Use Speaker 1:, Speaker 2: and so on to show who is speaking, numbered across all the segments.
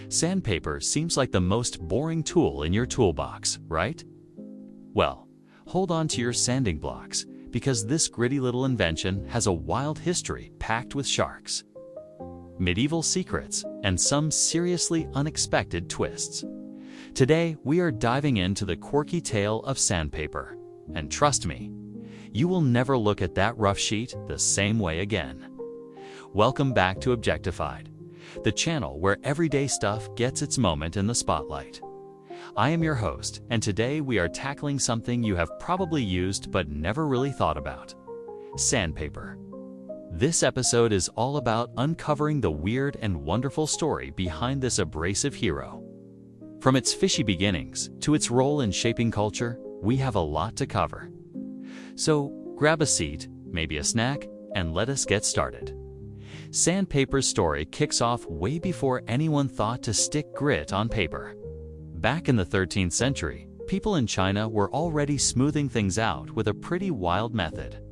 Speaker 1: Sandpaper seems like the most boring tool in your toolbox, right? Well, hold on to your sanding blocks, because this gritty little invention has a wild history packed with sharks, medieval secrets, and some seriously unexpected twists. Today, we are diving into the quirky tale of sandpaper. And trust me, you will never look at that rough sheet the same way again. Welcome back to Objectified, the channel where everyday stuff gets its moment in the spotlight. I am your host, and today we are tackling something you have probably used but never really thought about: sandpaper. This episode is all about uncovering the weird and wonderful story behind this abrasive hero. From its fishy beginnings to its role in shaping culture, we have a lot to cover. So grab a seat, maybe a snack, and let us get started. Sandpaper's story kicks off way before anyone thought to stick grit on paper. Back in the 13th century, people in China were already smoothing things out with a pretty wild method.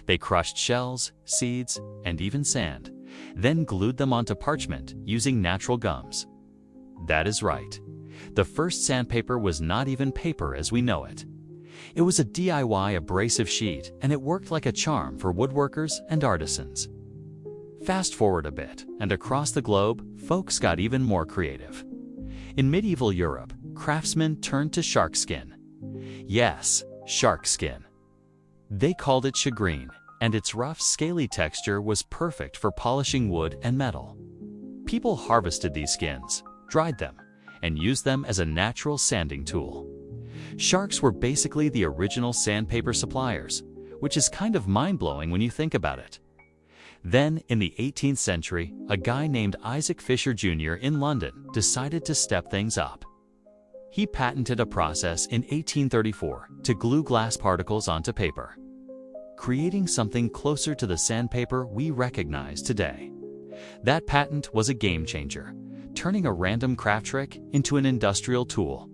Speaker 1: They crushed shells, seeds, and even sand, then glued them onto parchment using natural gums. That is right. The first sandpaper was not even paper as we know it. It was a DIY abrasive sheet, and it worked like a charm for woodworkers and artisans. Fast forward a bit, and across the globe, folks got even more creative. In medieval Europe, craftsmen turned to shark skin. Yes, shark skin. They called it shagreen, and its rough, scaly texture was perfect for polishing wood and metal. People harvested these skins, dried them, and used them as a natural sanding tool. Sharks were basically the original sandpaper suppliers, which is kind of mind-blowing when you think about it. Then, in the 18th century, a guy named Isaac Fisher Jr. in London decided to step things up. He patented a process in 1834 to glue glass particles onto paper, creating something closer to the sandpaper we recognize today. That patent was a game changer, turning a random craft trick into an industrial tool.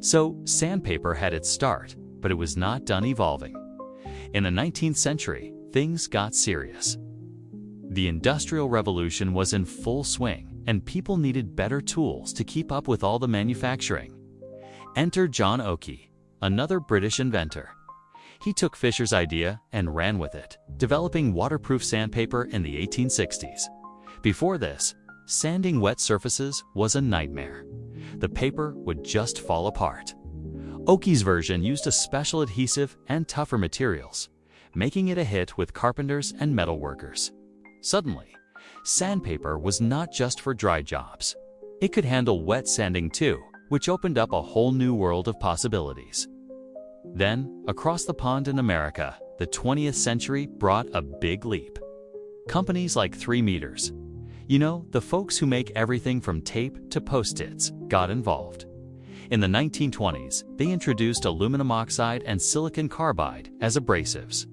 Speaker 1: So, sandpaper had its start, but it was not done evolving. In the 19th century, things got serious. The Industrial Revolution was in full swing, and people needed better tools to keep up with all the manufacturing. Enter John Oakey, another British inventor. He took Fisher's idea and ran with it, developing waterproof sandpaper in the 1860s. Before this, sanding wet surfaces was a nightmare. The paper would just fall apart. Oakey's version used a special adhesive and tougher materials, making it a hit with carpenters and metalworkers. Suddenly, sandpaper was not just for dry jobs. It could handle wet sanding too, which opened up a whole new world of possibilities. Then, across the pond in America, the 20th century brought a big leap. Companies like 3 Meters, you know, the folks who make everything from tape to Post-its, got involved. In the 1920s, they introduced aluminum oxide and silicon carbide as abrasives.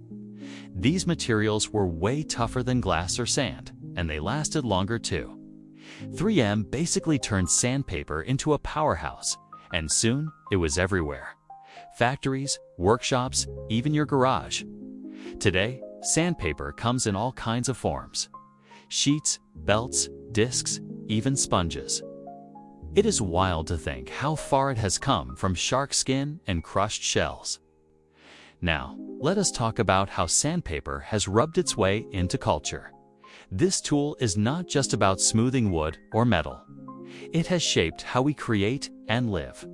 Speaker 1: These materials were way tougher than glass or sand, and they lasted longer too. 3M basically turned sandpaper into a powerhouse, and soon it was everywhere. Factories, workshops, even your garage. Today, sandpaper comes in all kinds of forms: sheets, belts, discs, even sponges. It is wild to think how far it has come from shark skin and crushed shells. Now, let us talk about how sandpaper has rubbed its way into culture. This tool is not just about smoothing wood or metal. It has shaped how we create and live.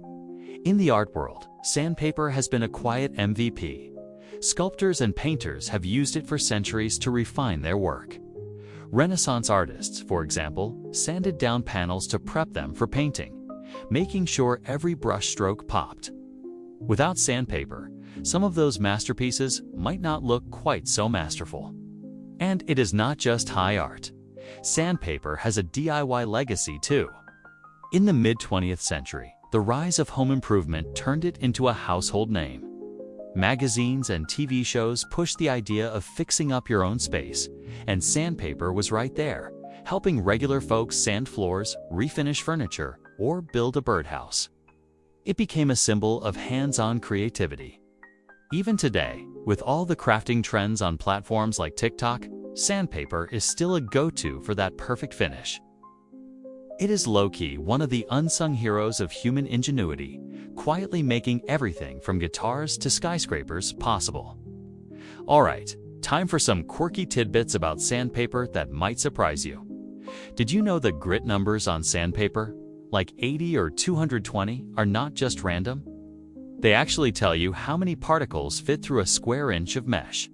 Speaker 1: In the art world, sandpaper has been a quiet MVP. Sculptors and painters have used it for centuries to refine their work. Renaissance artists, for example, sanded down panels to prep them for painting, making sure every brushstroke popped. Without sandpaper, some of those masterpieces might not look quite so masterful. And it is not just high art. Sandpaper has a DIY legacy too. In the mid-20th century, the rise of home improvement turned it into a household name. Magazines and TV shows pushed the idea of fixing up your own space, and sandpaper was right there, helping regular folks sand floors, refinish furniture, or build a birdhouse. It became a symbol of hands-on creativity. Even today, with all the crafting trends on platforms like TikTok, sandpaper is still a go-to for that perfect finish. It is low-key one of the unsung heroes of human ingenuity, quietly making everything from guitars to skyscrapers possible. All right, time for some quirky tidbits about sandpaper that might surprise you. Did you know the grit numbers on sandpaper, like 80 or 220, are not just random? They actually tell you how many particles fit through a square inch of mesh.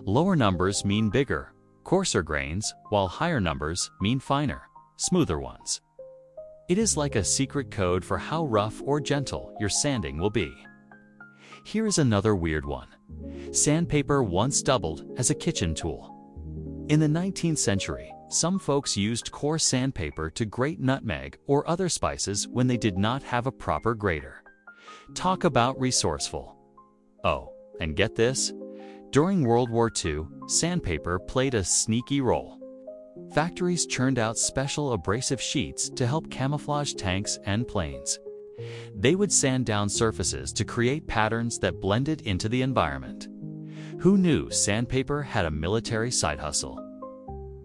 Speaker 1: Lower numbers mean bigger, coarser grains, while higher numbers mean finer, smoother ones. It is like a secret code for how rough or gentle your sanding will be. Here is another weird one. Sandpaper once doubled as a kitchen tool. In the 19th century, some folks used coarse sandpaper to grate nutmeg or other spices when they did not have a proper grater. Talk about resourceful. Oh, and get this? During World War II, sandpaper played a sneaky role. Factories churned out special abrasive sheets to help camouflage tanks and planes. They would sand down surfaces to create patterns that blended into the environment. Who knew sandpaper had a military side hustle?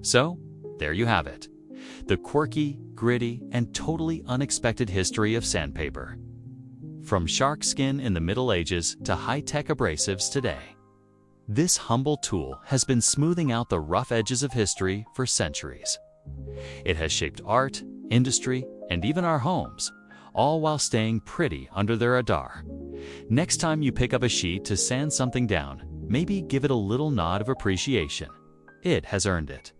Speaker 1: So, there you have it. The quirky, gritty, and totally unexpected history of sandpaper. From shark skin in the Middle Ages to high-tech abrasives today. This humble tool has been smoothing out the rough edges of history for centuries. It has shaped art, industry, and even our homes, all while staying pretty under their radar. Next time you pick up a sheet to sand something down, maybe give it a little nod of appreciation. It has earned it.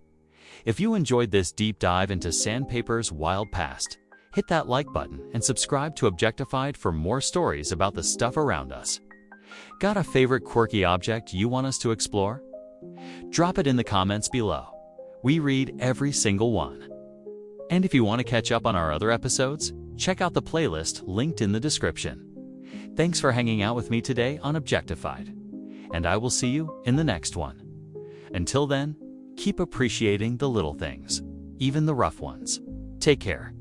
Speaker 1: If you enjoyed this deep dive into sandpaper's wild past, hit that like button and subscribe to Objectified for more stories about the stuff around us. Got a favorite quirky object you want us to explore? Drop it in the comments below. We read every single one. And if you want to catch up on our other episodes, check out the playlist linked in the description. Thanks for hanging out with me today on Objectified, and I will see you in the next one. Until then, keep appreciating the little things, even the rough ones. Take care.